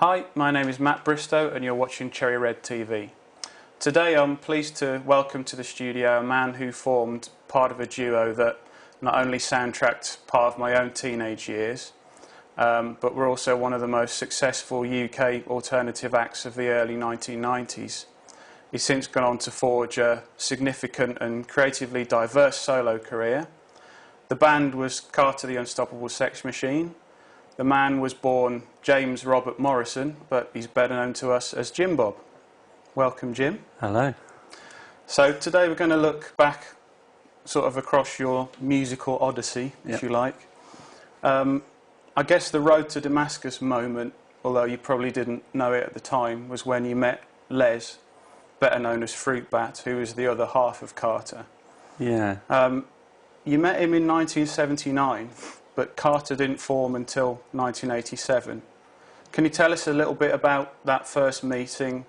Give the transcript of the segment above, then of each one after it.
Hi, my name is Mark Bristow and you're watching Cherry Red TV. Today I'm pleased to welcome to the studio a man who formed part of a duo that not only soundtracked part of my own teenage years, but were also one of the most successful UK alternative acts of the early 1990s. He's since gone on to forge a significant and creatively diverse solo career. The band was Carter the Unstoppable Sex Machine. The man was born James Robert Morrison, but he's better known to us as Jim Bob. Welcome, Jim. Hello. So today we're going to look back sort of across your musical odyssey, if you like. I guess the road to Damascus moment, although you probably didn't know it at the time, was when you met Les, better known as Fruit Bat, who was the other half of Carter. Yeah. You met him in 1979, but Carter didn't form until 1987. Can you tell us a little bit about that first meeting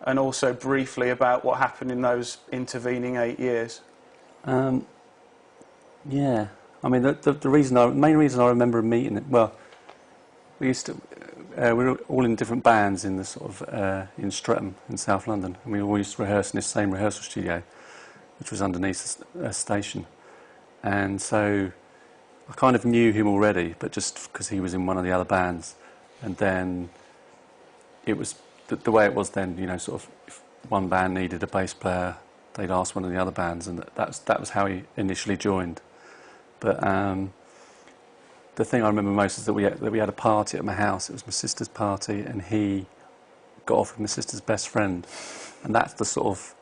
and also briefly about what happened in those intervening 8 years? Yeah. I mean, the main reason I remember meeting it, well, we were all in different bands in the sort of in Streatham in South London, and we all used to rehearse in this same rehearsal studio, which was underneath a station. And so I kind of knew him already, but just because he was in one of the other bands. And then it was the way it was then, you know, sort of if one band needed a bass player, they'd ask one of the other bands, and that was how he initially joined. But the thing I remember most is that we had a party at my house. It was my sister's party, and he got off with my sister's best friend, and that's the sort of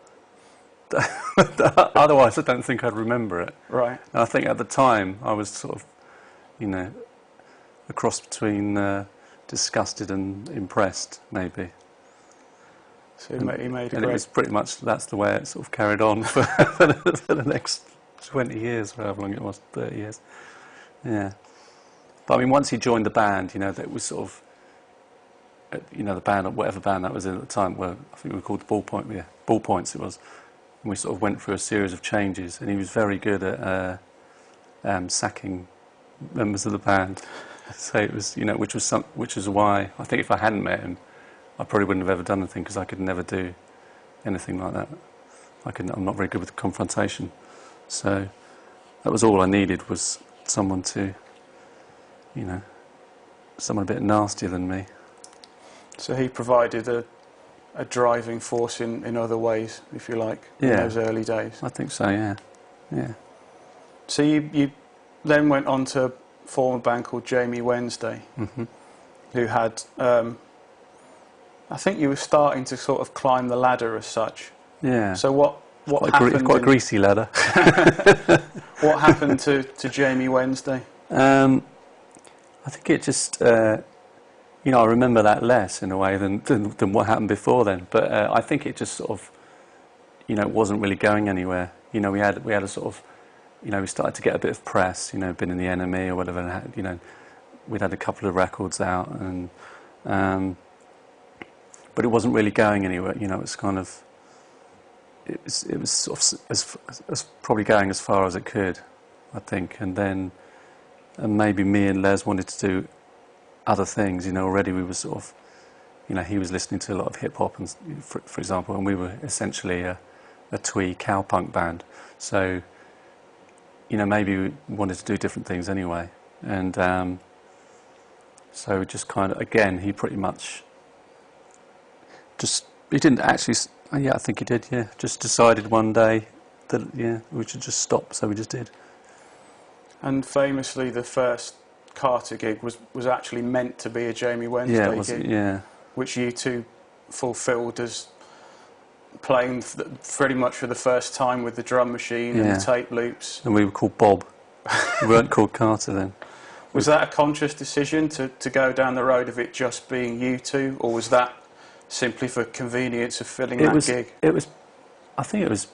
otherwise I don't think I'd remember it. Right. And I think at the time I was sort of, you know, a cross between disgusted and impressed, maybe. So he made a and great... it was pretty much, that's the way it sort of carried on for the next 20 years, or however long it was, 30 years. Yeah. But I mean, once he joined the band, you know, that was sort of, you know, the band, whatever band that was in at the time, well, I think we were called the Ballpoints it was. And we sort of went through a series of changes, and he was very good at sacking members of the band. So it was, you know, which is why I think if I hadn't met him, I probably wouldn't have ever done anything, because I could never do anything like that. I'm not very good with confrontation. So that was all I needed, was someone to, you know, someone a bit nastier than me. So he provided a driving force in other ways, if you like, in those early days. I think so, yeah. Yeah. So you then went on to form a band called Jamie Wednesday, who had, I think you were starting to sort of climb the ladder as such. Yeah. So what happened? Quite a greasy ladder. What happened to Jamie Wednesday? I think it just... you know, I remember that less in a way than what happened before then. But I think it just sort of, you know, wasn't really going anywhere. You know, we had a sort of, you know, we started to get a bit of press. You know, been in the NME or whatever. And you know, we'd had a couple of records out, and but it wasn't really going anywhere. You know, it was kind of, it was sort of as probably going as far as it could, I think. And then maybe me and Les wanted to do other things, you know. Already we were sort of, you know, he was listening to a lot of hip hop, and for example, and we were essentially a twee cowpunk band. So, you know, maybe we wanted to do different things anyway, and so just kind of, again, he pretty much he didn't actually. Yeah, I think he did. Yeah, just decided one day that we should just stop. So we just did. And famously, the first Carter gig was actually meant to be a Jamie Wednesday gig, which you two fulfilled as playing pretty much for the first time with the drum machine and the tape loops. And we were called Bob. We weren't called Carter then. Was that a conscious decision to go down the road of it just being you two, or was that simply for convenience of filling that gig? It was. I think it was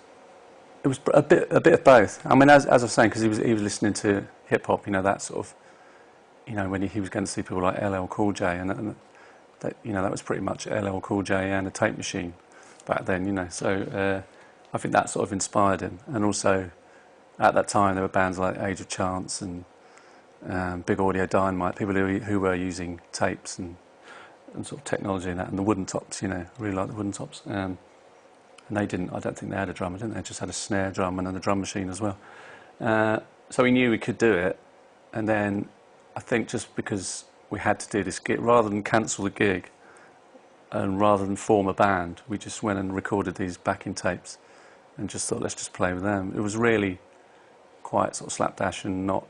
a bit of both. I mean, as I was saying, because he was listening to hip hop, you know, that sort of. You know, when he was going to see people like LL Cool J, and that, you know, that was pretty much LL Cool J and a tape machine back then, you know. So I think that sort of inspired him. And also, at that time, there were bands like Age of Chance and Big Audio Dynamite, people who were using tapes, and and sort of technology and that, and the wooden tops. I really like the wooden tops. And they didn't. I don't think they had a drummer, didn't they? They just had a snare drum and then a drum machine as well. So we knew we could do it, and then I think just because we had to do this gig, rather than cancel the gig, and rather than form a band, we just went and recorded these backing tapes, and just thought, let's just play with them. It was really quite sort of slapdash, and not.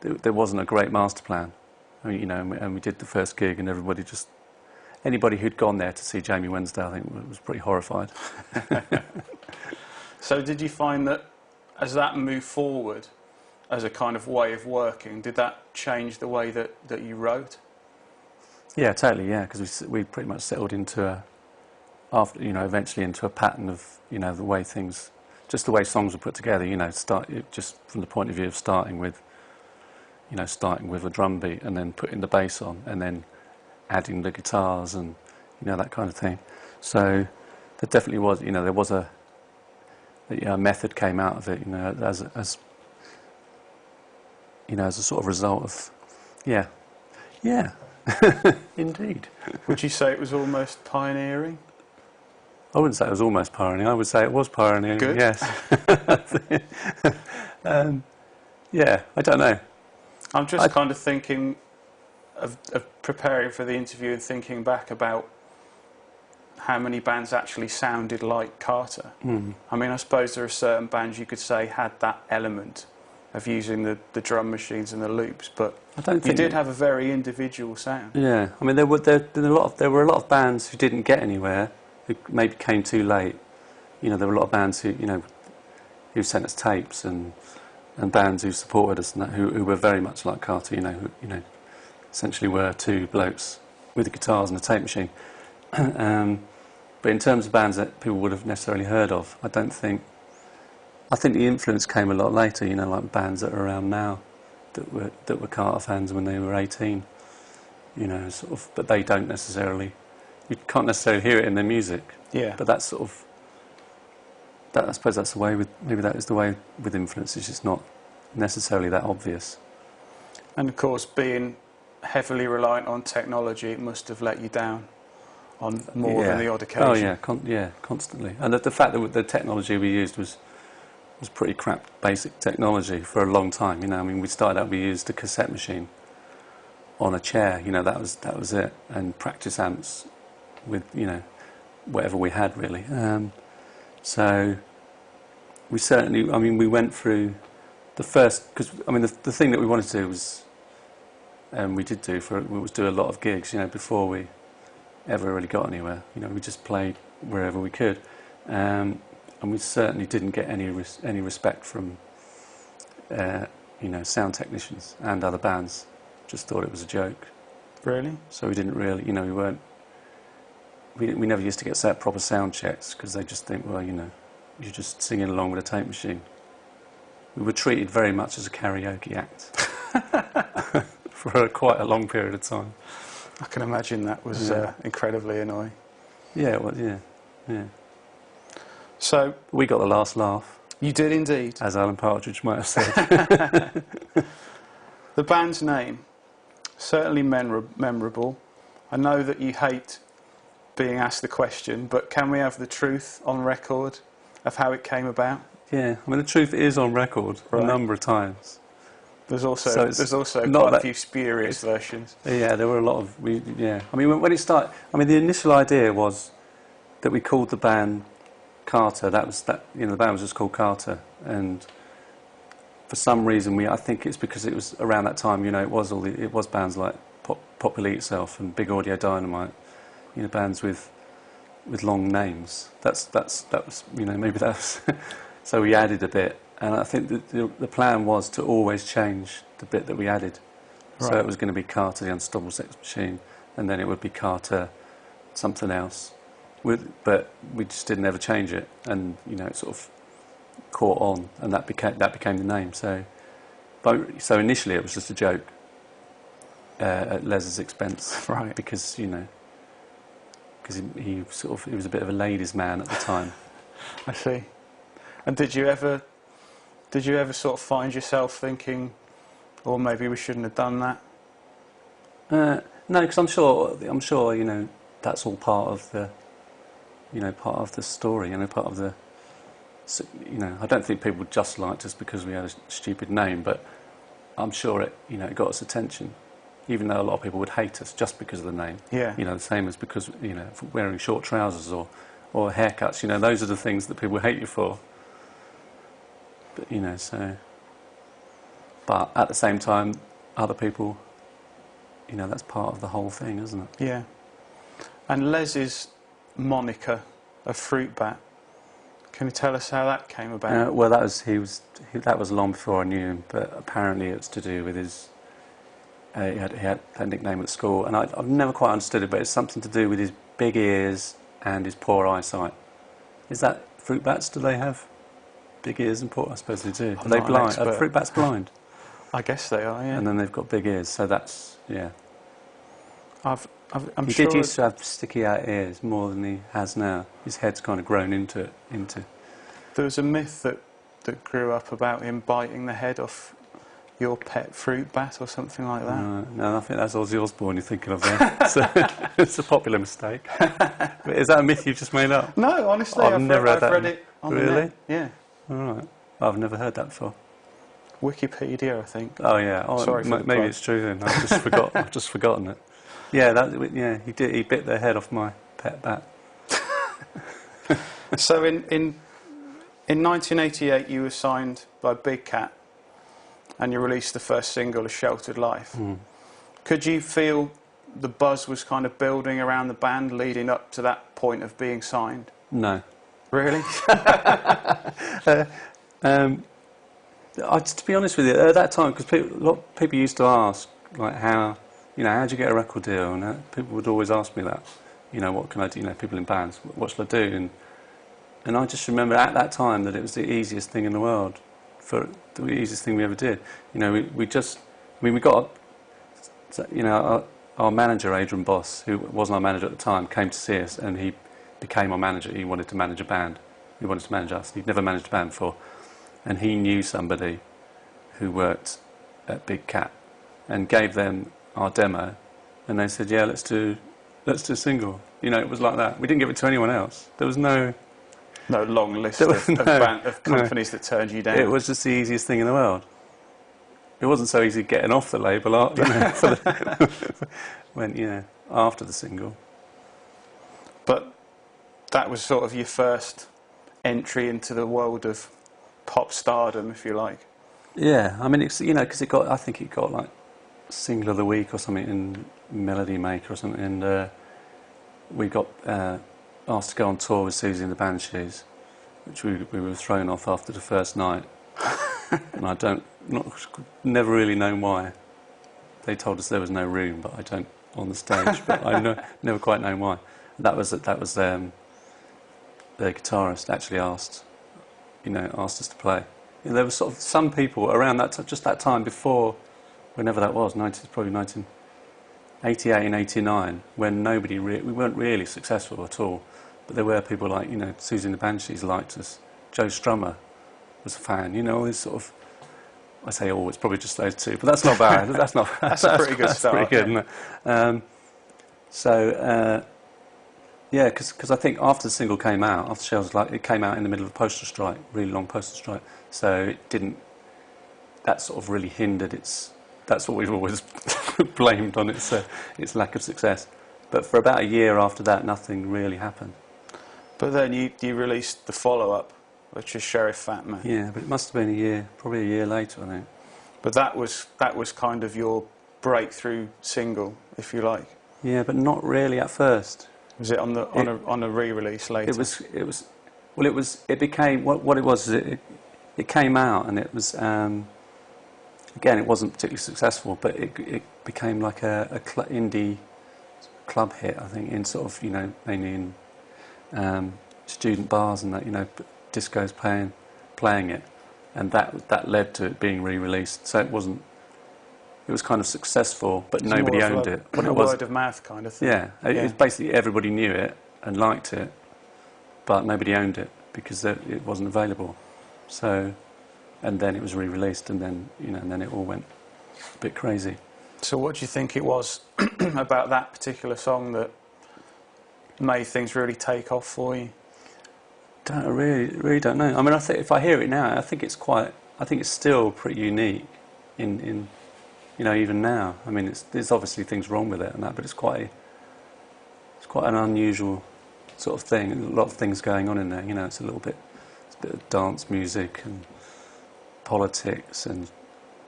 There wasn't a great master plan, and we did the first gig, and anybody who'd gone there to see Jamie Wednesday, I think, was pretty horrified. So did you find that as that moved forward as a kind of way of working, did that change the way that you wrote? Yeah, totally, yeah, because we pretty much settled into eventually into a pattern of, the way things, just the way songs were put together, just from the point of view of starting with a drum beat and then putting the bass on and then adding the guitars and, that kind of thing. So there definitely was, there was a method came out of it, as a sort of result of, yeah, indeed. Would you say it was almost pioneering? I wouldn't say it was almost pioneering. I would say it was pioneering. Good. Yes. Yeah, I don't know. I'm just kind of thinking of preparing for the interview and thinking back about how many bands actually sounded like Carter. Mm. I mean, I suppose there are certain bands you could say had that element of using the drum machines and the loops, but I don't you think did have a very individual sound. Yeah, I mean, there were a lot of bands who didn't get anywhere, who maybe came too late. There were a lot of bands who sent us tapes and bands who supported us and that, who were very much like Carter. Who essentially were two blokes with the guitars and a tape machine. But in terms of bands that people would have necessarily heard of, I think the influence came a lot later. Like bands that are around now that were Carter fans when they were 18. But they don't necessarily. You can't necessarily hear it in their music. Yeah. But that's sort of. I suppose that's the way maybe that is the way with influence. It's just not necessarily that obvious. And of course, being heavily reliant on technology, it must have let you down on more than the odd occasion. Oh yeah, constantly. And the fact that the technology we used was pretty crap, basic technology for a long time. I mean, we started out, we used a cassette machine on a chair. That was it, and practice amps with whatever we had really. So we certainly, I mean, we went through the first, because I mean the thing that we wanted to do was, we did do was do a lot of gigs, before we ever really got anywhere. We just played wherever we could, and we certainly didn't get any respect from sound technicians and other bands. Just thought it was a joke. Really? So we didn't really, we weren't. We never used to get set proper sound checks because they just think, well, you're just singing along with a tape machine. We were treated very much as a karaoke act for quite a long period of time. I can imagine that was incredibly annoying. Yeah, well, yeah. So we got the last laugh. You did indeed. As Alan Partridge might have said. The band's name, certainly memorable. I know that you hate being asked the question, but can we have the truth on record of how it came about? Yeah, I mean the truth is on record a number of times. There's also quite a few spurious versions. Yeah, there were a lot of I mean when it started, I mean the initial idea was that we called the band Carter. The band was just called Carter, and for some reason I think it's because it was around that time. It was bands like Popular Itself and Big Audio Dynamite. Bands with long names. That was maybe that was. So we added a bit, and I think the plan was to always change the bit that we added. Right. So it was going to be Carter the Unstoppable Sex Machine, and then it would be Carter something else. But we just didn't ever change it, and it sort of caught on, and that became the name. So initially it was just a joke at Les's expense, right? Because because he was a bit of a ladies' man at the time. I see. And did you ever sort of find yourself thinking, or maybe we shouldn't have done that? No, because I'm sure, that's all part of the, part of the story, part of the, I don't think people just liked us because we had a stupid name, but I'm sure it got us attention, even though a lot of people would hate us just because of the name. Yeah. The same as because, wearing short trousers or haircuts, those are the things that people hate you for. But, but at the same time, other people, that's part of the whole thing, isn't it? Yeah. And Les's moniker of Fruit Bat, can you tell us how that came about? Well, that was long before I knew him, but apparently it's to do with his. He had a nickname at school, and I've never quite understood it, but it's something to do with his big ears and his poor eyesight. Is that fruit bats? Do they have big ears and poor? I suppose they do. Are they blind? Are fruit bats blind? I guess they are. Yeah. And then they've got big ears, so that's yeah. I'm he sure did used to have sticky out ears more than he has now. His head's kind of grown into it. There was a myth that grew up about him biting the head off your pet fruit bat or something like that. No, I think that's Ozzy Osbourne you're thinking of there. It's a popular mistake. Is that a myth you've just made up? No, honestly, I've never heard that. read it on the Really? net. Yeah. All right. I've never heard that before. Wikipedia, I think. Oh yeah. Oh, Sorry for the maybe plug. it's true then. I've just forgotten it. Yeah, he did. He bit the head off my pet bat. So in 1988, you were signed by Big Cat, and you released the first single, "A Sheltered Life." Mm. Could you feel the buzz was kind of building around the band leading up to that point of being signed? No. Really? To be honest with you, at that time, because a lot of people used to ask, like, how'd you get a record deal? And people would always ask me that. What can I do? People in bands, what shall I do? And I just remember at that time that it was the easiest thing in the world, for the easiest thing we ever did. We got, our manager, Adrian Boss, who wasn't our manager at the time, came to see us, and he became our manager. He wanted to manage a band. He wanted to manage us. He'd never managed a band before. And he knew somebody who worked at Big Cat and gave them our demo, and they said, yeah, let's do a single. It was like that. We didn't give it to anyone else. There was no long list of companies that turned you down. It was just the easiest thing in the world. It wasn't so easy getting off the label after the single. But that was sort of your first entry into the world of pop stardom, if you like. Yeah, I mean, it's because I think it got like Single of the Week or something in Melody Maker or something, and we got asked to go on tour with Susie and the Banshees, which we were thrown off after the first night. And I never really known why. They told us there was no room, but I don't on the stage. But I never quite known why. That was the guitarist actually asked us to play. There was sort of some people around just that time before, whenever that was, probably 1988 and 89, when we weren't really successful at all. But there were people like, Susie and the Banshees liked us. Joe Strummer was a fan. All these sort of, I say all, it's probably just those two, but that's not bad. That's a pretty good start. Pretty good, isn't it? Yeah, because I think after the single came out, after Shells, it came out in the middle of a postal strike, really long postal strike. So it didn't. That sort of really hindered its. That's what we've always blamed on its lack of success. But for about a year after that, nothing really happened. But then you released the follow-up, which is Sheriff Fatman. Yeah, but it must have been probably a year later, I think. But that was kind of your breakthrough single, if you like. Yeah, but not really at first. Was it on a re-release later? It became what it was. It came out, and it was again, it wasn't particularly successful, but it became like a indie club hit, I think, in sort of mainly in student bars and that, discos playing it, and that led to it being re-released. So it wasn't. It was kind of successful, but nobody owned it. What it was, word of mouth kind of thing. Yeah, it was basically everybody knew it and liked it, but nobody owned it because it wasn't available. So, and then it was re-released, and then and then it all went a bit crazy. So what do you think it was about that particular song that made things really take off for you? I really don't know. I mean, I think if I hear it now, I think it's still pretty unique in even now. I mean, there's obviously things wrong with it and that, but it's quite an unusual sort of thing. A lot of things going on in there. It's a bit of dance music and politics and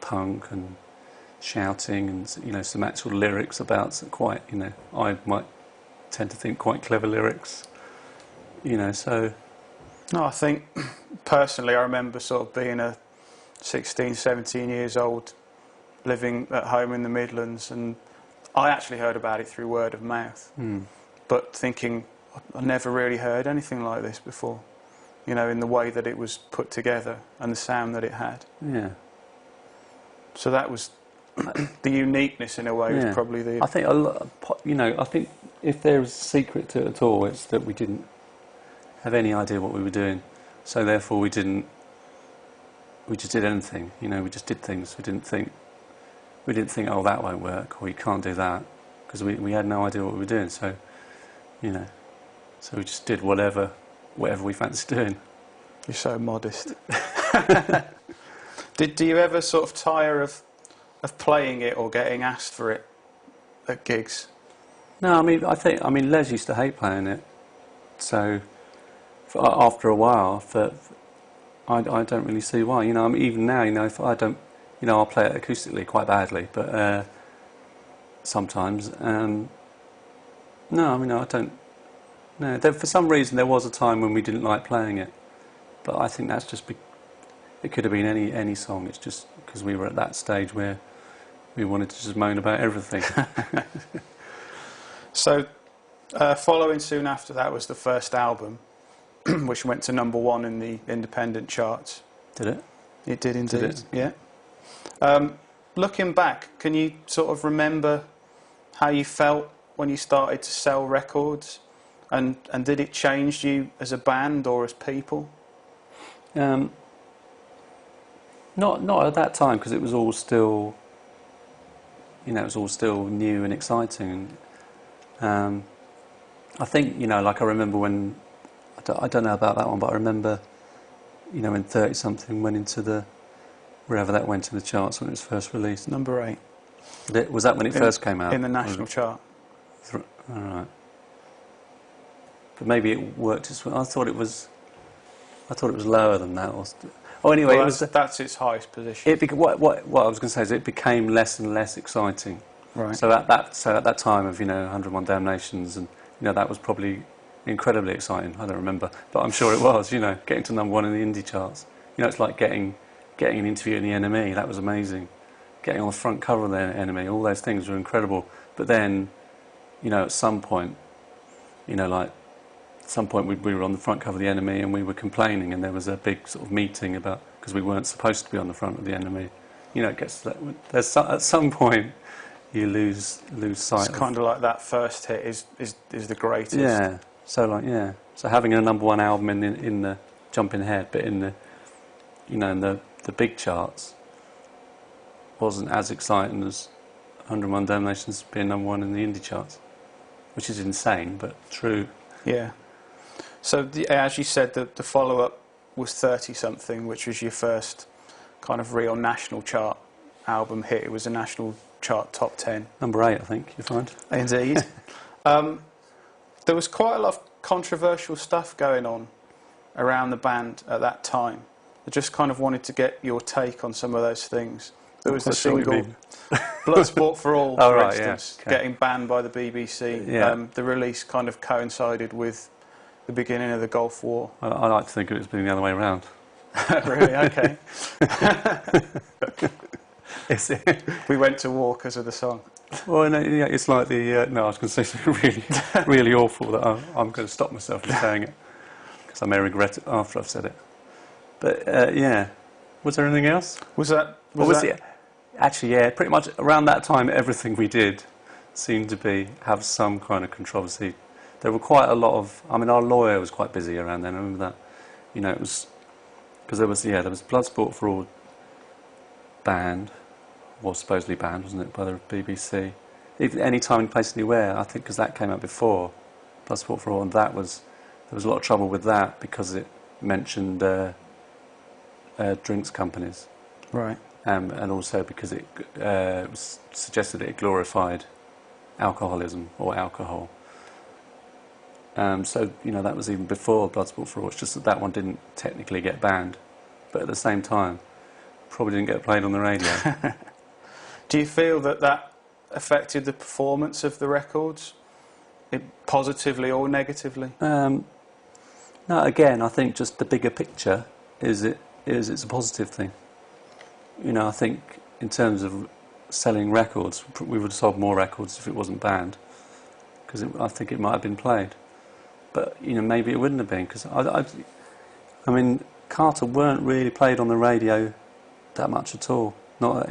punk and shouting and some actual lyrics about some quite I might tend to think quite clever lyrics. So. No, I think personally I remember sort of being a 16, 17 years old, living at home in the Midlands, and I actually heard about it through word of mouth, but thinking I never really heard anything like this before, in the way that it was put together and the sound that it had. Yeah. So that was the uniqueness in a way. Was probably the. I think I think if there was a secret to it at all, it's that we didn't have any idea what we were doing, so therefore we just did anything. We just did things. We didn't think oh, that won't work, or you can't do that, because we had no idea what we were doing. So so we just did whatever we fancied doing. You're so modest. Do you ever sort of tire of playing it or getting asked for it at gigs? No, I mean Les used to hate playing it, so after a while, I don't really see why. Even now, if I don't, I'll play it acoustically quite badly, but sometimes. No, I don't. No, for some reason there was a time when we didn't like playing it, but I think that's just it could have been any song. It's just because we were at that stage where we wanted to just moan about everything. So, following soon after that was the first album, which went to #1 in the independent charts. Did it? It did indeed. Did it? Yeah. Looking back, can you sort of remember how you felt when you started to sell records, and did it change you as a band or as people? Not at that time, because it was all still, new and exciting. I think, like I remember when, I don't know about that one, but I remember, when 30 something went into wherever that went in the charts when it was first released. #8. Was that when it first came out? In the national chart. All right. But maybe it worked as well. I thought it was lower than that. Anyway, well, that's its highest position. What I was going to say is it became less and less exciting. Right. So at that time of 101 Damnations, and that was probably incredibly exciting. I don't remember, but I'm sure it was. Getting to #1 in the indie charts. It's like getting an interview in the NME. That was amazing. Getting on the front cover of the NME. All those things were incredible. But then, at some point, we were on the front cover of the NME and we were complaining, and there was a big sort of meeting about, because we weren't supposed to be on the front of the NME. It gets to that, at some point you lose sight. It's kind of like that first hit is the greatest. Yeah. So having a #1 album in the jumping ahead, but in the in the big charts wasn't as exciting as 101 Damnations being #1 in the indie charts, which is insane but true. Yeah. So as you said, the follow-up was 30 something, which was your first kind of real national chart album hit. It was a national chart top 10. #8, I think, you find. Indeed. There was quite a lot of controversial stuff going on around the band at that time. I just kind of wanted to get your take on some of those things. There was the single Bloodsport for All, for instance, yeah. Okay. getting banned by the BBC. Yeah. The release kind of coincided with the beginning of the Gulf War. I like to think of it as being the other way around. Really? Okay. We went to war because of the song. Well, no, yeah, it's like the... no, I was going to say something really, really awful that I'm going to stop myself from saying it, because I may regret it after I've said it. But, yeah. Was there anything else? Actually, yeah, pretty much around that time, everything we did seemed to have some kind of controversy. There were quite a lot of... I mean, our lawyer was quite busy around then, I remember that. It was... Because there was Bloodsport for All banned, was supposedly banned, wasn't it, by the BBC? Even Any Time, Any Place, Anywhere, I think, because that came out before Bloodsport for All, and there was a lot of trouble with that because it mentioned drinks companies. Right. And also because it suggested it glorified alcoholism or alcohol. So, that was even before Bloodsport for All. It's just that one didn't technically get banned. But at the same time, probably didn't get played on the radio. Do you feel that affected the performance of the records, positively or negatively? No, again, I think just the bigger picture is it's a positive thing. I think in terms of selling records, we would have sold more records if it wasn't banned, because I think it might have been played. But maybe it wouldn't have been, because I mean, Carter weren't really played on the radio that much at all. Not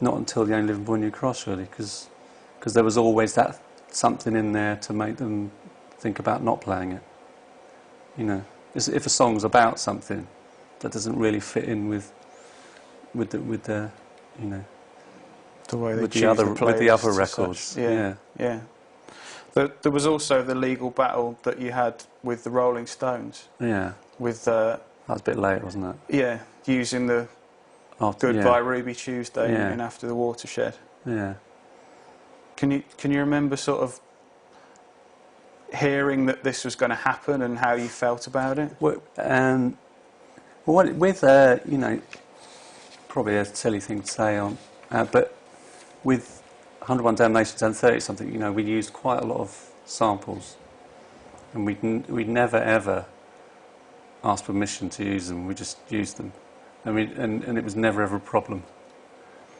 until The Only Living Boy Knew Cross, really, because there was always that something in there to make them think about not playing it. If a song's about something that doesn't really fit in with the way they with choose the other records. Yeah. There was also the legal battle that you had with the Rolling Stones. Yeah. With that was a bit late, wasn't it? Yeah, using the Goodbye Ruby Tuesday in After the Watershed. Yeah. Can you remember sort of hearing that this was going to happen and how you felt about it? Well, probably a silly thing to say but with 101 Damnations and 30 something, we used quite a lot of samples, and we'd never ever asked permission to use them. We just used them, and it was never ever a problem.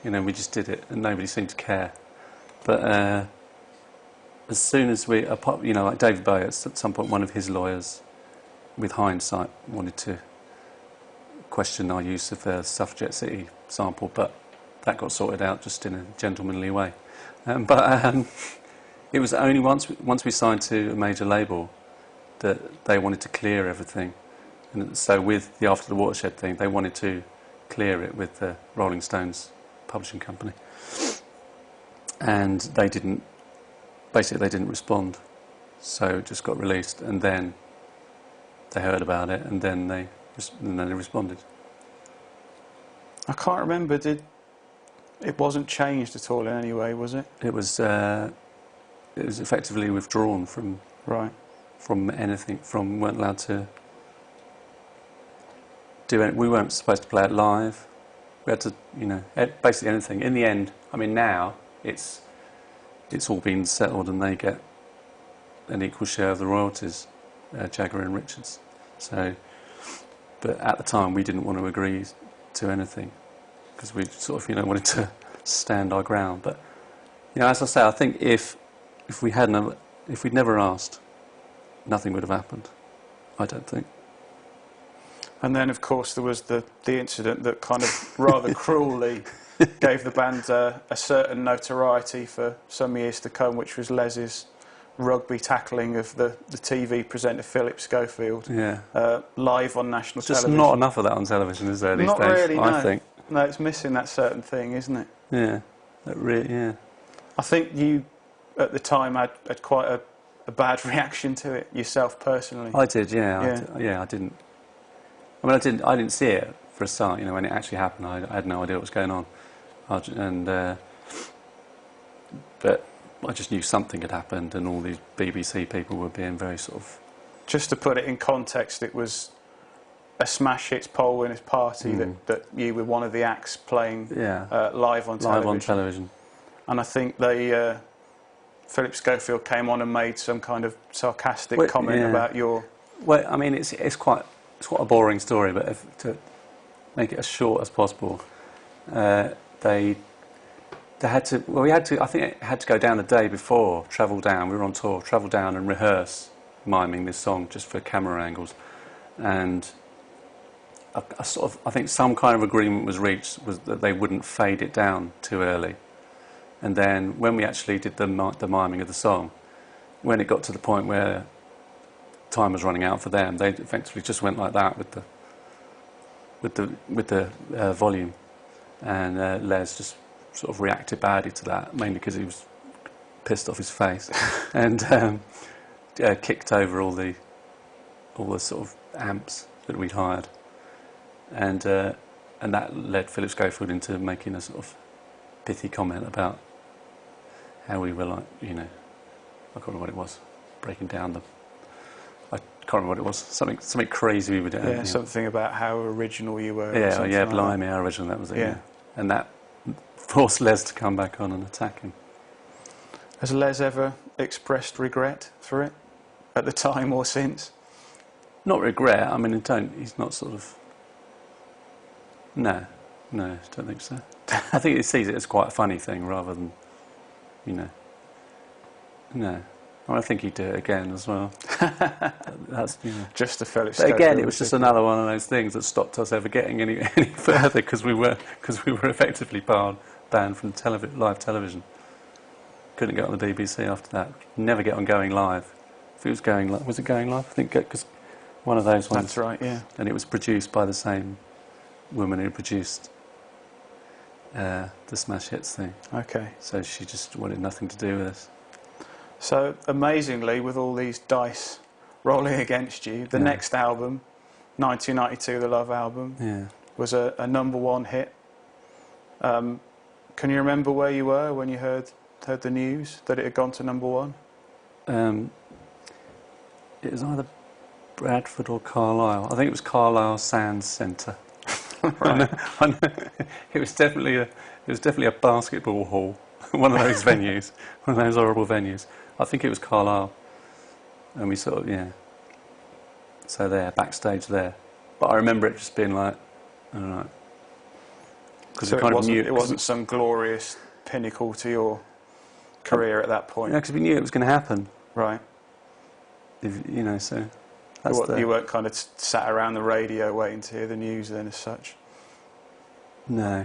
We just did it, and nobody seemed to care. But as soon as like David Bowie, at some point, one of his lawyers, with hindsight, wanted to question our use of the Suffragette City sample, but that got sorted out just in a gentlemanly way. It was only once we signed to a major label that they wanted to clear everything. And so with the After the Watershed thing, they wanted to clear it with the Rolling Stones publishing company. And they didn't respond. So it just got released, and then they heard about it, and then they responded. I can't remember, it wasn't changed at all in any way, was it? It was effectively withdrawn from anything. Weren't allowed to do it. We weren't supposed to play it live. We had to, basically anything. In the end, now it's all been settled, and they get an equal share of the royalties, Jagger and Richards. So, but at the time we didn't want to agree to anything, because we sort of wanted to stand our ground. But as I say, I think if we'd never asked, nothing would have happened. I don't think. And then, of course, there was the incident that kind of rather cruelly gave the band a certain notoriety for some years to come, which was Les's rugby tackling of the TV presenter Philip Schofield, live on national television. Just not enough of that on television, is there, these days? Not really, no. I think. No, it's missing that certain thing, isn't it? Yeah, I think you, at the time, had quite a bad reaction to it yourself personally. I did, I didn't. I didn't see it for a start. When it actually happened, I had no idea what was going on, but I just knew something had happened, and all these BBC people were being very sort of. Just to put it in context, it was a smash hits poll winners party that you were one of the acts playing live on television. And I think Philip Schofield came on and made some kind of sarcastic comment about your. Well, it's quite a boring story, but to make it as short as possible, they had to. Well, I think it had to go down the day before, travel down. We were on tour, travel down and rehearse miming this song just for camera angles, and I think some kind of agreement was reached, was that they wouldn't fade it down too early. And then when we actually did the miming of the song, when it got to the point where time was running out for them, they effectively just went like that with the volume, and Les just sort of reacted badly to that, mainly because he was pissed off his face, and kicked over all the sort of amps that we'd hired, and that led Philip Schofield into making a sort of pithy comment about how we were like, I can't remember what it was, breaking down I can't remember what it was, something crazy we were doing. Yeah, something about how original you were. Yeah, blimey, how original that was. Yeah. And that forced Les to come back on and attack him. Has Les ever expressed regret for it at the time or since? Not regret. I mean, he's not sort of. No, I don't think so. I think he sees it as quite a funny thing rather than, No, I think he'd do it again as well. That's just to Philip. But again, it was just another one of those things that stopped us ever getting any further because we were effectively banned from live television. Couldn't get on the BBC after that. Never get on Going Live. If it was Going Live, was it Going Live? I think because one of those ones. That's right. Yeah. And it was produced by the same woman who produced the Smash Hits thing. Okay. So she just wanted nothing to do with us. So amazingly, with all these dice rolling against you, the next album, 1992, the Love album, was a #1 hit. Can you remember where you were when you heard the news that it had gone to #1? It was either Bradford or Carlisle. I think it was Carlisle Sands Centre. Right. I know. It was definitely a basketball hall, one of those venues, one of those horrible venues. I think it was Carlisle, and we sort of so there, backstage there. But I remember it just being like, I don't know, because so it wasn't some glorious pinnacle to your career at that point. Yeah, because we knew it was going to happen. Right. So that's you weren't kind of sat around the radio waiting to hear the news then, as such. No,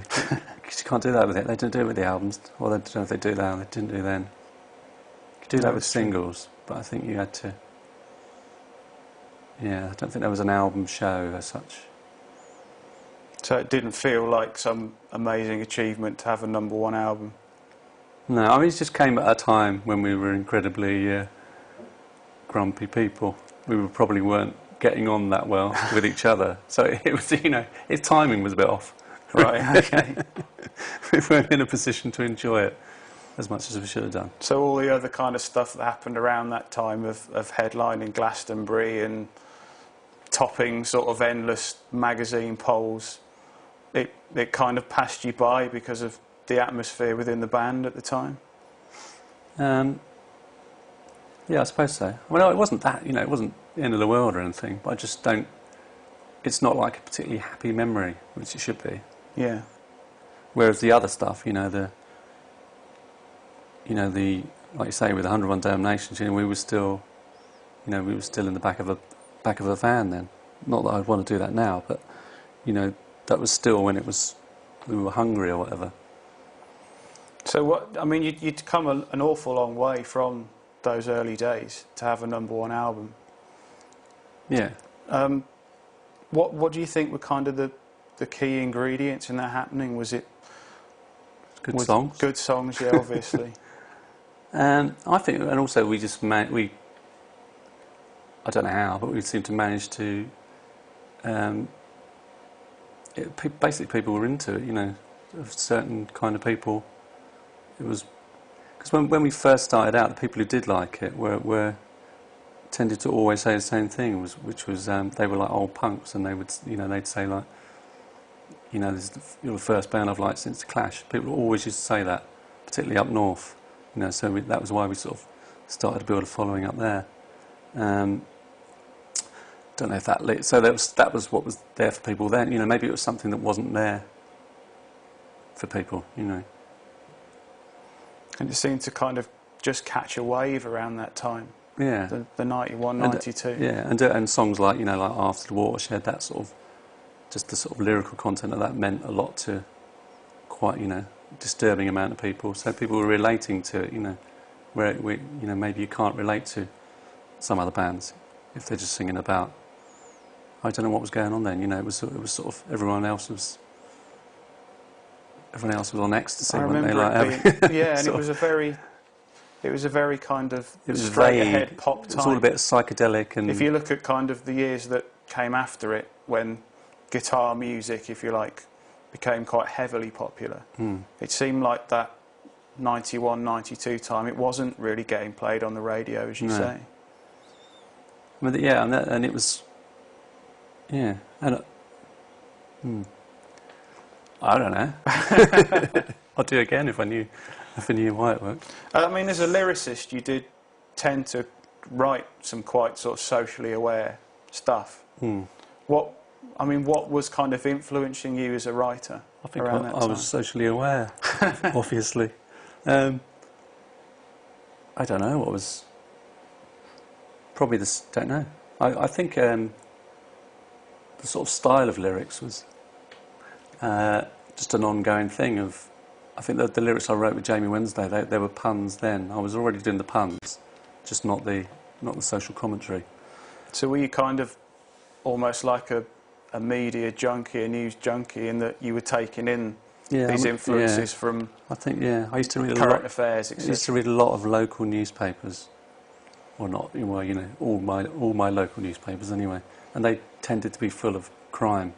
because you can't do that with it. They don't do it with the albums. Or they don't know if they do that. They didn't do then. You could do that with singles, but I think you had to. Yeah, I don't think there was an album show as such. So it didn't feel like some amazing achievement to have a #1 album. No, I mean it just came at a time when we were incredibly grumpy people. We probably weren't getting on that well with each other, so it was its timing was a bit off. Right. Okay. We weren't in a position to enjoy it as much as we should have done. So all the other kind of stuff that happened around that time of headlining Glastonbury and topping sort of endless magazine polls, it kind of passed you by because of the atmosphere within the band at the time? Yeah, I suppose so. Well, it wasn't that, it wasn't the end of the world or anything, but I just don't, it's not like a particularly happy memory, which it should be. Yeah. Whereas the other stuff, like you say, with 101 Damnations, we were still in the back of a van then. Not that I'd want to do that now, but that was still when we were hungry or whatever. So you'd come an awful long way from those early days to have a #1 album. Yeah. What do you think were kind of the key ingredients in that happening? Was it good songs? Good songs, yeah, obviously. I think, and also we just I don't know how, but we seemed to manage to. Basically, people were into it. Of certain kind of people. It was because when we first started out, the people who did like it were tended to always say the same thing, which was they were like old punks, and they would they'd say like, this is the first band I've liked since the Clash. People always used to say that, particularly up north. So that was why we sort of started to build a following up there. Don't know if that so that was what was there for people then. Maybe it was something that wasn't there for people. And it seemed to kind of just catch a wave around that time. Yeah. The 91, 92. And songs like like After the Watershed, that sort of just the sort of lyrical content of that meant a lot to quite disturbing amount of people. So people were relating to it. Where maybe you can't relate to some other bands if they're just singing about. I don't know what was going on then. It was sort of everyone else was everyone else was on ecstasy. I remember weren't it they? being, yeah, and it was a very kind of straight ahead pop time. It was all a bit psychedelic. And if you look at kind of the years that came after it, when guitar music, if you like, became quite heavily popular, it seemed like that 91, 92 time, it wasn't really getting played on the radio, as you say. I mean, yeah, and it was, yeah, and I don't know. I'd do it again if I knew why it worked. I mean, as a lyricist, you did tend to write some quite sort of socially aware stuff. What was kind of influencing you as a writer? I think I was socially aware, obviously. I don't know what was. Probably this. Don't know. I think the sort of style of lyrics was just an ongoing thing. I think that the lyrics I wrote with Jamie Wednesday, they were puns then. I was already doing the puns, just not the social commentary. So were you kind of almost like a media junkie, a news junkie, in that you were taking in these influences from? I think I used to read current affairs, etc. I used to read a lot of local newspapers, or not. Well, all my local newspapers anyway, and they tended to be full of crime.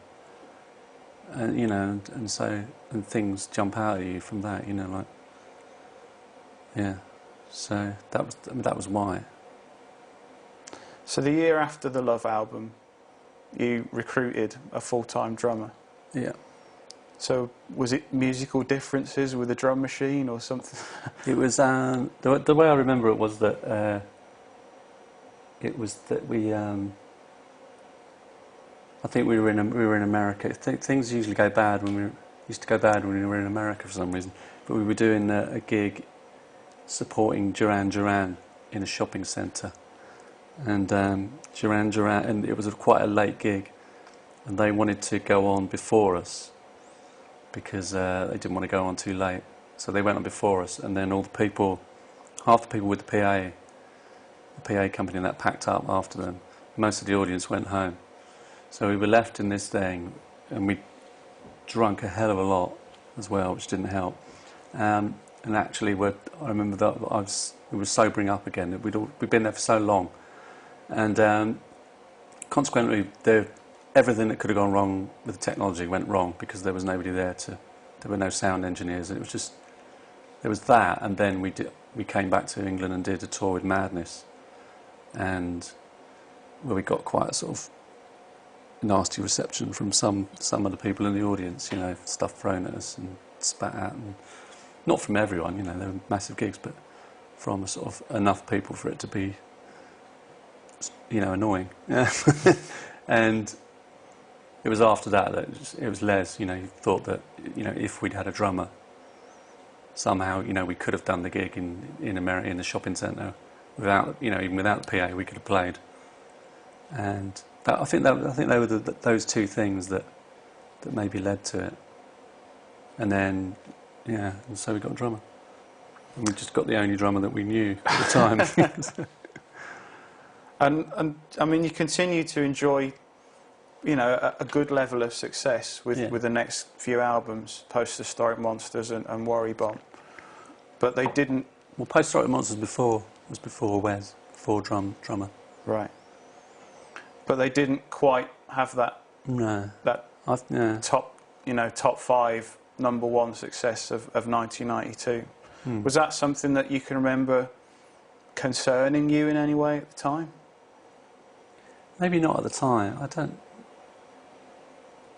And so things jump out at you from that, like, yeah. So that was why. So the year after the Love album, you recruited a full-time drummer. Yeah. So was it musical differences with the drum machine or something? It was the way I remember it was that we. I think we were in America. Things usually go bad when we were in America for some reason. But we were doing a gig supporting Duran Duran in a shopping centre, and Duran Duran, and it was quite a late gig, and they wanted to go on before us because they didn't want to go on too late. So they went on before us, and then half the people with the PA company that packed up after them. Most of the audience went home. So we were left in this thing, and we drunk a hell of a lot as well, which didn't help. And actually, I remember that we were sobering up again. We'd been there for so long, and consequently, everything that could have gone wrong with the technology went wrong because there was nobody there there were no sound engineers. And it was just there was that, and then we came back to England and did a tour with Madness, and where we got quite a sort of nasty reception from some of the people in the audience, stuff thrown at us and spat at, and not from everyone, they were massive gigs, but from sort of enough people for it to be, annoying. And it was after that it was Les, he thought that, if we'd had a drummer, somehow, we could have done the gig in America, in the shopping centre, without, even without the PA, we could have played. And I think they were those two things that maybe led to it, and then and so we got a drummer, and we just got the only drummer that we knew at the time. and I mean, you continue to enjoy, a good level of success with the next few albums, Post Historic Monsters and Worry Bomb, but they didn't. Well, Post Historic Monsters was before Wes, before drummer. Right. But they didn't quite have that. No. That top 5 number 1 success of 1992. Was that something that you can remember concerning you in any way at the time? Maybe not at the time.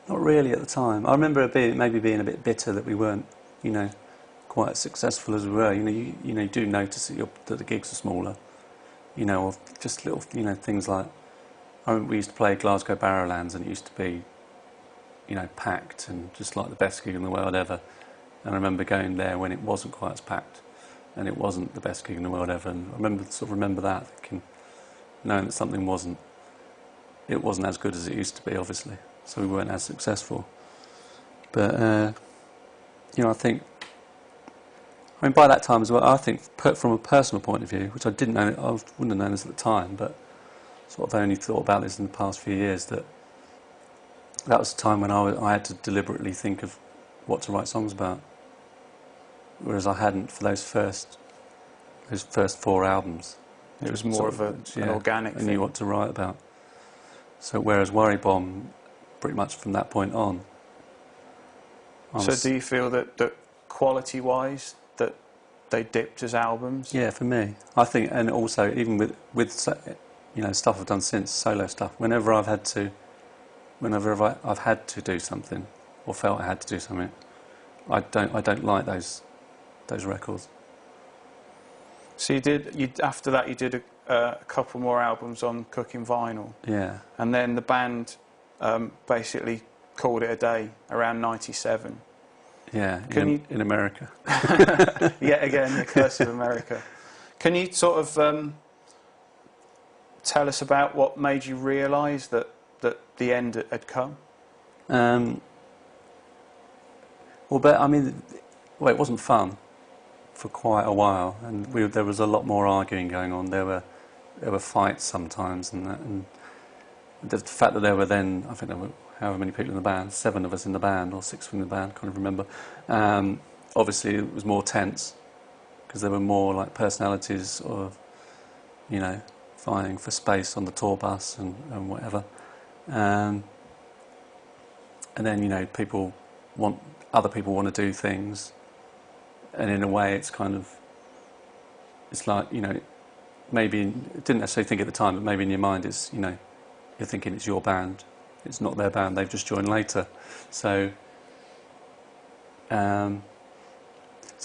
Not really at the time. I remember maybe being a bit bitter that we weren't, quite as successful as we were. You do notice that the gigs are smaller. Or just little, things like. I remember we used to play Glasgow Barrowlands, and it used to be, packed and just like the best gig in the world ever. And I remember going there when it wasn't quite as packed, and it wasn't the best gig in the world ever. And I remember that, thinking, knowing that something wasn't as good as it used to be, obviously. So we weren't as successful. But I think. I mean, by that time as well, I think from a personal point of view, which I wouldn't have known this at the time, but sort of only thought about this in the past few years, that was the time when I had to deliberately think of what to write songs about, whereas I hadn't for those first 4 albums. It was more of an organic thing. I knew what to write about. So whereas Worry Bomb, pretty much from that point on. So do you feel that quality-wise that they dipped as albums? Yeah, for me, I think, and also even with stuff I've done since, solo stuff. Whenever I've had to do something, or felt I had to do something, I don't like those records. So after that you did a couple more albums on Cooking Vinyl. Yeah. And then the band basically called it a day around '97. Yeah, in America. Yet again, the curse of America. Can you sort of tell us about what made you realise that the end had come? It wasn't fun for quite a while, and there was a lot more arguing going on. There were fights sometimes, and the fact that there were then, I think there were however many people in the band, 7 of us in the band, or 6 from the band, can't even remember. Obviously it was more tense, because there were more like personalities of, vying for space on the tour bus and whatever. And then, other people want to do things, and in a way it's like, maybe, didn't necessarily think at the time, but maybe in your mind it's, you're thinking it's your band. It's not their band, they've just joined later. So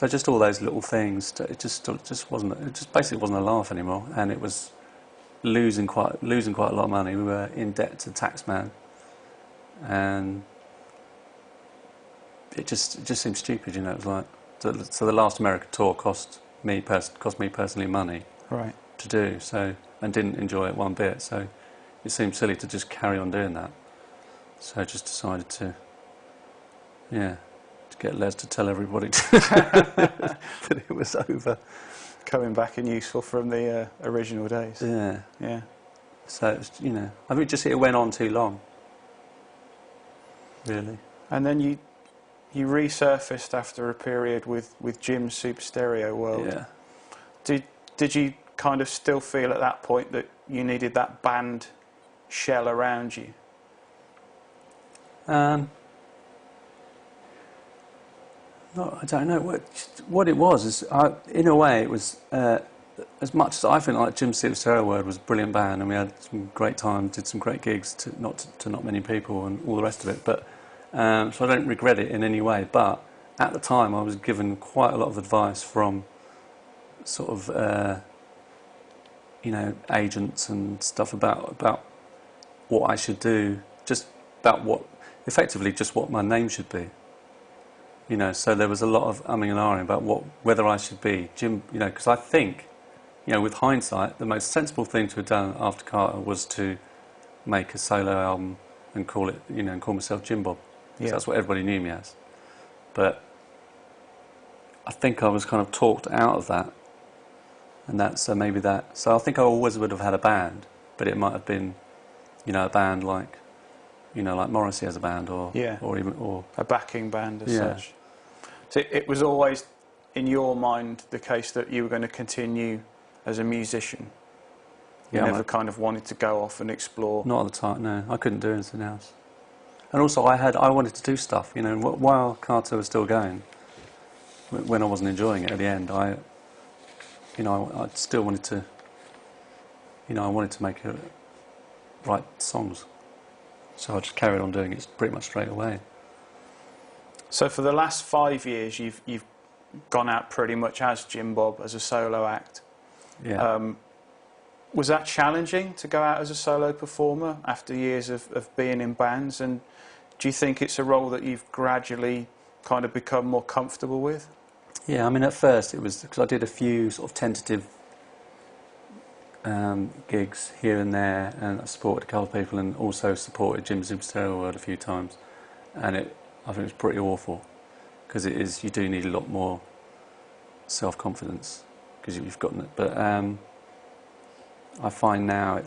just all those little things, it just basically wasn't a laugh anymore, and it was losing quite a lot of money. We were in debt to the taxman, and it just seemed stupid, It was like, so the last America tour cost me personally money, right, to do, so, and didn't enjoy it one bit, so it seemed silly to just carry on doing that. So I just decided to get Les to tell everybody that it was over. Coming back and useful from the original days. Yeah. Yeah. So, I think it went on too long, really. And then you resurfaced after a period with Jim's Super Stereo World. Yeah. Did you kind of still feel at that point that you needed that band shell around you? No, I don't know what it was. Is in a way it was as much as I think like Jim Super Stereo World was a brilliant band, and we had some great time, did some great gigs to not many people and all the rest of it. But so I don't regret it in any way. But at the time, I was given quite a lot of advice from sort of agents and stuff about what I should do, just about effectively what my name should be. So there was a lot of umming and ahhing about whether I should be Jim, because I think, with hindsight, the most sensible thing to have done after Carter was to make a solo album and call it, and call myself Jim Bob. Yeah. That's what everybody knew me as. But I think I was kind of talked out of that, and maybe that. So I think I always would have had a band, but it might have been, a band like, like Morrissey has a band, or a backing band as such. So it was always in your mind the case that you were going to continue as a musician. You never kind of wanted to go off and explore. Not at the time. No, I couldn't do anything else. And also, I wanted to do stuff. While Carter was still going, when I wasn't enjoying it at the end, I still wanted to. I wanted to write songs. So I just carried on doing it pretty much straight away. So for the last 5 years, you've gone out pretty much as Jim Bob, as a solo act. Yeah. Was that challenging to go out as a solo performer after years of being in bands? And do you think it's a role that you've gradually kind of become more comfortable with? Yeah, at first it was because I did a few sort of tentative gigs here and there, and I supported a couple of people, and also supported Jim's Super Stereo World a few times, and I think it was pretty awful, because you do need a lot more self-confidence because you've gotten it. But I find now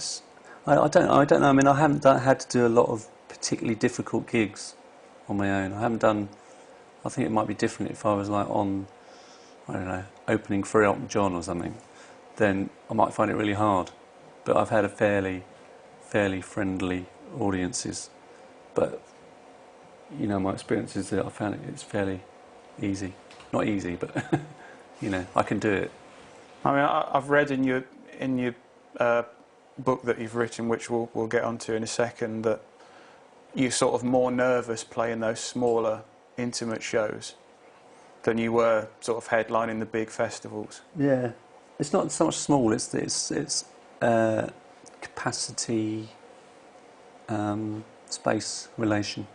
I don't know. I haven't had to do a lot of particularly difficult gigs on my own. I I think it might be different if I was like on, I don't know, opening for Elton John or something. Then I might find it really hard. But I've had a fairly friendly audiences. But you know, my experience is that I found it's fairly easy. Not easy, but you know, I can do it. I mean, I've read in your book that you've written, which we'll get onto in a second, that you're sort of more nervous playing those smaller, intimate shows than you were sort of headlining the big festivals. Yeah, it's not so much small. It's capacity, space relation.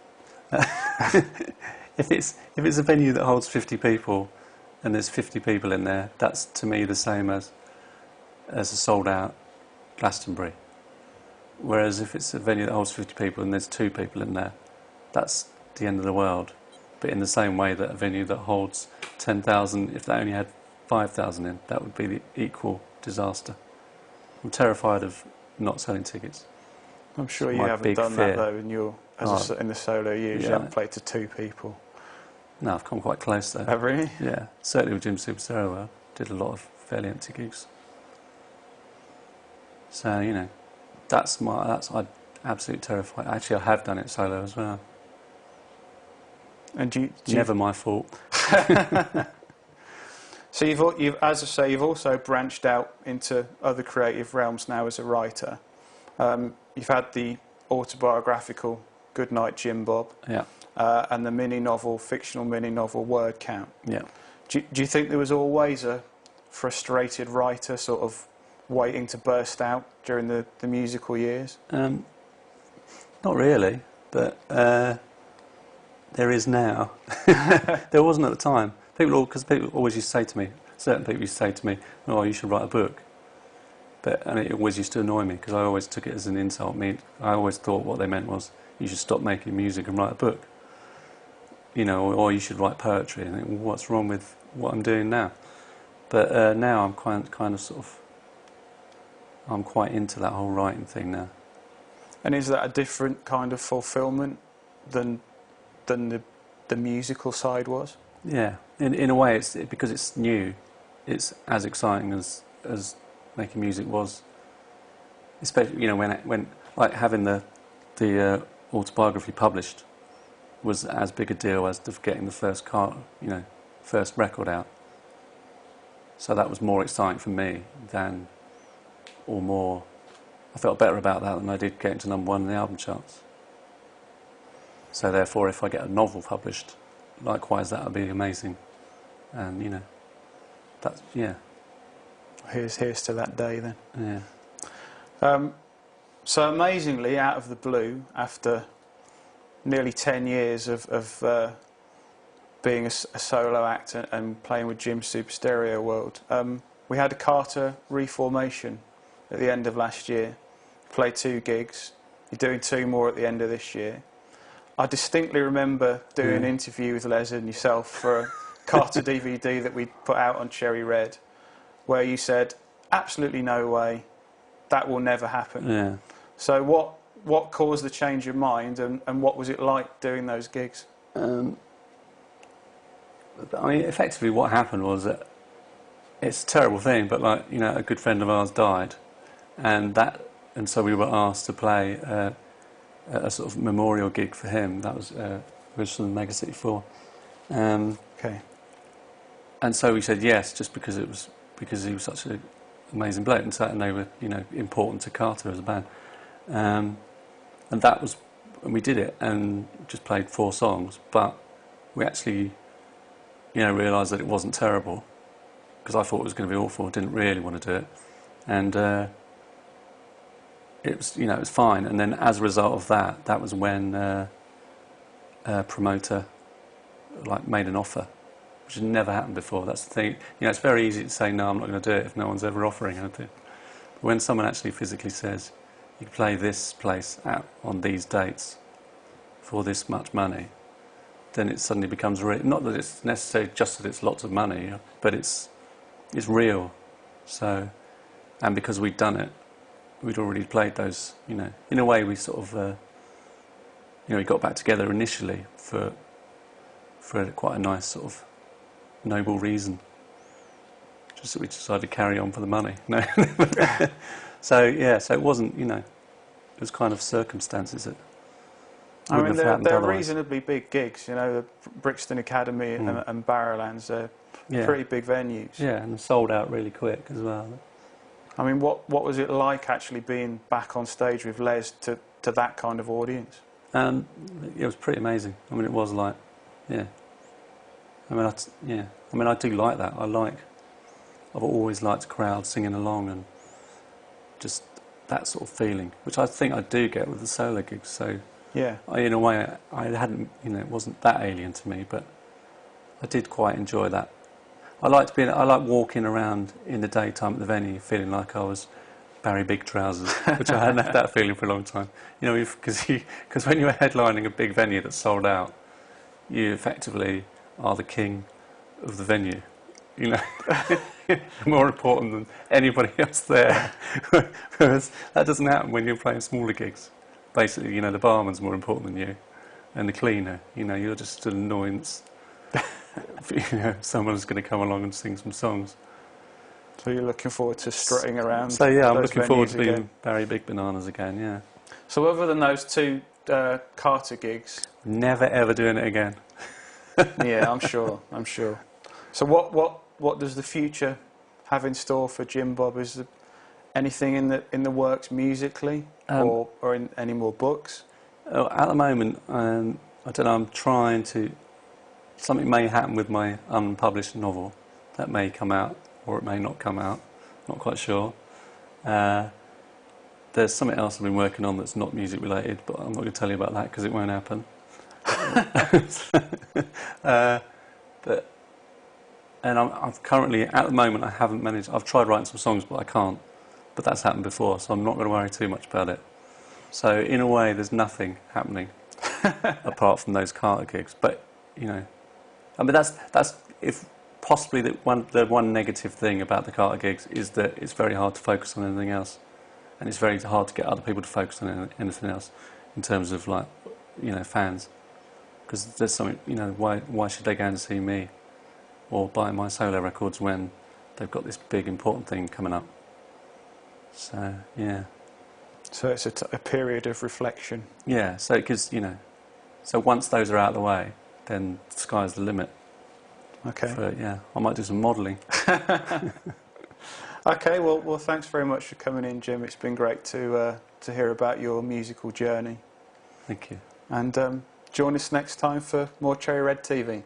If it's a venue that holds 50 people and there's 50 people in there, that's to me the same as a sold out Glastonbury. Whereas if it's a venue that holds 50 people and there's 2 people in there, that's the end of the world. But in the same way that a venue that holds 10,000, if they only had 5,000 in, that would be the equal disaster. I'm terrified of not selling tickets. I'm sure you haven't done that though in your in the solo years. Yeah. You haven't played to 2 people. No, I've come quite close though. Oh, really? Yeah, certainly with Jim Superstar, I did a lot of fairly empty gigs. So you know, I'm absolutely terrified. Actually, I have done it solo as well. And never my fault. So you've, as I say, you've also branched out into other creative realms now as a writer. You've had the autobiographical Goodnight Jim Bob, yeah, and the fictional mini novel Word Count. Yeah. Do you think there was always a frustrated writer sort of waiting to burst out during the musical years? Not really, but there is now. There wasn't at the time. Because people always used to say to me, certain people used to say to me, "Oh, you should write a book." And it always used to annoy me because I always took it as an insult. I always thought what they meant was, "You should stop making music and write a book." You know, or "You should write poetry." And I think, well, what's wrong with what I'm doing now? But now I'm I'm quite into that whole writing thing now. And is that a different kind of fulfilment than the musical side was? Yeah, in a way, because it's new. It's as exciting as making music was. Especially, you know, when like having the autobiography published was as big a deal as getting the first record out. So that was more exciting for me I felt better about that than I did getting to #1 in the album charts. So therefore, if I get a novel published, likewise, that would be amazing. And you know, that's Here's to that day then. Yeah. So amazingly, out of the blue, after nearly 10 years of being a solo act and playing with Jim's Super Stereo World, we had a Carter Reformation at the end of last year. Played 2 gigs. You're doing 2 more at the end of this year. I distinctly remember doing an interview with Les and yourself for a Carter DVD that we put out on Cherry Red, where you said, "Absolutely no way, that will never happen." Yeah. So what caused the change of mind, and what was it like doing those gigs? I mean, effectively, what happened was that it's a terrible thing, but like, you know, a good friend of ours died, and so we were asked to play a sort of memorial gig for him. That was from Mega City 4. Okay. And so we said yes, just because he was such an amazing bloke, and they were, you know, important to Carter as a band. And we did it, and just played 4 songs, but we actually, you know, realised that it wasn't terrible, because I thought it was going to be awful. I didn't really want to do it, and it was, you know, it was fine. And then as a result of that was when a promoter made an offer, which had never happened before. That's the thing. You know, it's very easy to say no, I'm not going to do it if no one's ever offering anything. But when someone actually physically says, "You can play this place out on these dates for this much money," then it suddenly becomes real. Not that it's necessarily just that it's lots of money, but it's real. So, and because we'd done it, we'd already played those. You know, in a way, we sort of, you know, we got back together initially for for quite a nice sort of noble reason. Just that we decided to carry on for the money. No. So yeah, so it wasn't, you know, it was kind of circumstances that I mean, wouldn't have happened they're otherwise. reasonably big gigs, you know, the Brixton Academy and Barrowlands, they're pretty big venues. Yeah, and sold out really quick as well. I mean, what was it like actually being back on stage with Les to that kind of audience? It was pretty amazing. I mean, it was like, yeah. I mean, I do like that. I've always liked crowds singing along and just that sort of feeling, which I think I do get with the solo gigs. So, yeah, in a way, I hadn't, you know, it wasn't that alien to me, but I did quite enjoy that. I like walking around in the daytime at the venue, feeling like I was Barry Big Trousers, which I hadn't had that feeling for a long time. You know, because when you're headlining a big venue that's sold out, you effectively are the king of the venue. You know, more important than anybody else there. Whereas that doesn't happen when you're playing smaller gigs. Basically, you know, the barman's more important than you, and the cleaner. You know, you're just an annoyance. You know, someone's going to come along and sing some songs. So you're looking forward to strutting around. So yeah, I'm looking forward to being again. Barry Big Bananas again. Yeah. So other than those two Carter gigs, Never ever doing it again. yeah, I'm sure. So what does the future have in store for Jim Bob? Is there anything in the works musically, or in any more books? At the moment, I don't know. I'm trying to. Something may happen with my unpublished novel. That may come out, or it may not come out. Not quite sure. There's something else I've been working on that's not music related, but I'm not going to tell you about that because it won't happen. And I'm currently, at the moment, I haven't managed. I've tried writing some songs, but I can't. But that's happened before, so I'm not going to worry too much about it. So in a way, there's nothing happening apart from those Carter gigs. But you know, I mean, that's if possibly the one negative thing about the Carter gigs is that it's very hard to focus on anything else, and it's very hard to get other people to focus on anything else in terms of, like, you know, fans. Because there's something, you know, why should they go and see me or buy my solo records when they've got this big important thing coming up? So yeah. So it's a period of reflection. Yeah. So because, you know, so once those are out of the way, then the sky's the limit. Okay. Yeah, I might do some modelling. Okay. Well, thanks very much for coming in, Jim. It's been great to hear about your musical journey. Thank you. And join us next time for more Cherry Red TV.